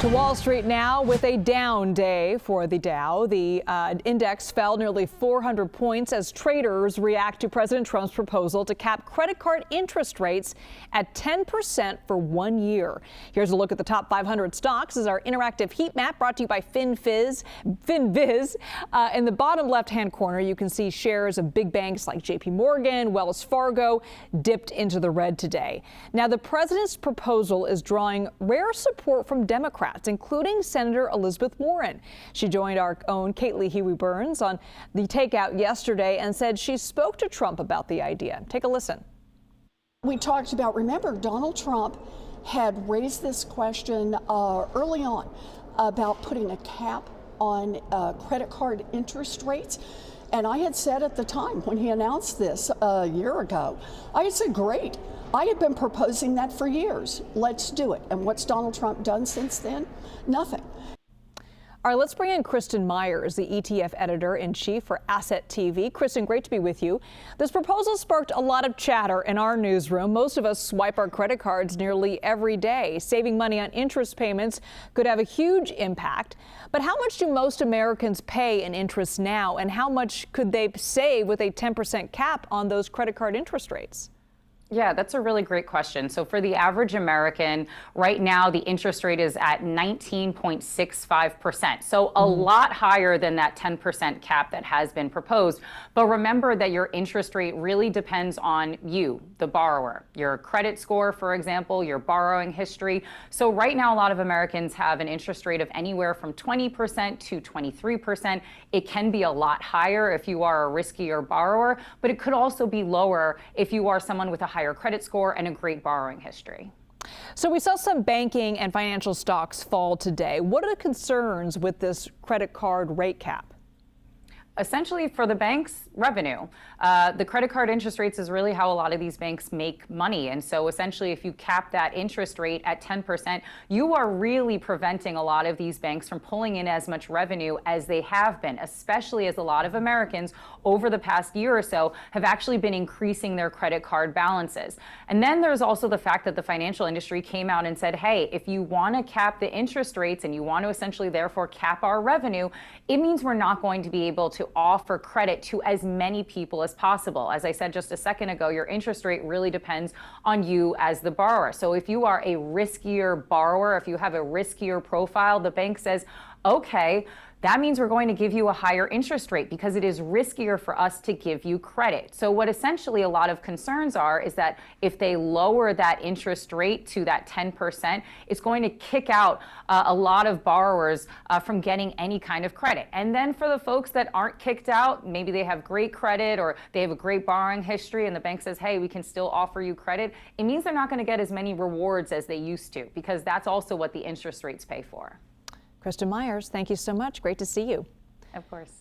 To Wall Street now with a down day for the Dow. The index fell nearly 400 points as traders react to President Trump's proposal to cap credit card interest rates at 10% for 1 year. Here's a look at the top 500 stocks as our interactive heat map brought to you by FinViz. In the bottom left-hand corner, you can see shares of big banks like JP Morgan, Wells Fargo dipped into the red today. Now, the president's proposal is drawing rare support from Democrats, including Senator Elizabeth Warren. She joined our own Caitlin Huey-Burns on the Takeout yesterday and said she spoke to Trump about the idea. Take a listen. We talked about, remember, Donald Trump had raised this question early on about putting a cap on credit card interest rates. And I had said at the time when he announced this a year ago, I had said, great. I had been proposing that for years. Let's do it. And what's Donald Trump done since then? Nothing. All right, let's bring in Kristin Myers, the ETF editor-in-chief for Asset TV. Kristin, great to be with you. This proposal sparked a lot of chatter in our newsroom. Most of us swipe our credit cards nearly every day. Saving money on interest payments could have a huge impact. But how much do most Americans pay in interest now, and how much could they save with a 10% cap on those credit card interest rates? Yeah, that's a really great question. So for the average American, right now, the interest rate is at 19.65%. So a lot higher than that 10% cap that has been proposed. But remember that your interest rate really depends on you, the borrower, your credit score, for example, your borrowing history. So right now, a lot of Americans have an interest rate of anywhere from 20% to 23%. It can be a lot higher if you are a riskier borrower, but it could also be lower if you are someone with a higher credit score and a great borrowing history. So we saw some banking and financial stocks fall today. What are the concerns with this credit card rate cap? Essentially, for the banks, revenue. The credit card interest rates is really how a lot of these banks make money. And so essentially, if you cap that interest rate at 10%, you are really preventing a lot of these banks from pulling in as much revenue as they have been, especially as a lot of Americans over the past year or so have actually been increasing their credit card balances. And then there's also the fact that the financial industry came out and said, hey, if you want to cap the interest rates and you want to essentially therefore cap our revenue, it means we're not going to be able to offer credit to as many people as possible. As I said just a second ago, your interest rate really depends on you as the borrower. So if you are a riskier borrower, if you have a riskier profile, the bank says, okay, that means we're going to give you a higher interest rate because it is riskier for us to give you credit. So what essentially a lot of concerns are is that if they lower that interest rate to that 10%, it's going to kick out a lot of borrowers from getting any kind of credit. And then for the folks that aren't kicked out, maybe they have great credit or they have a great borrowing history and the bank says, hey, we can still offer you credit. It means they're not going to get as many rewards as they used to because that's also what the interest rates pay for. Kristin Myers, thank you so much. Great to see you. Of course.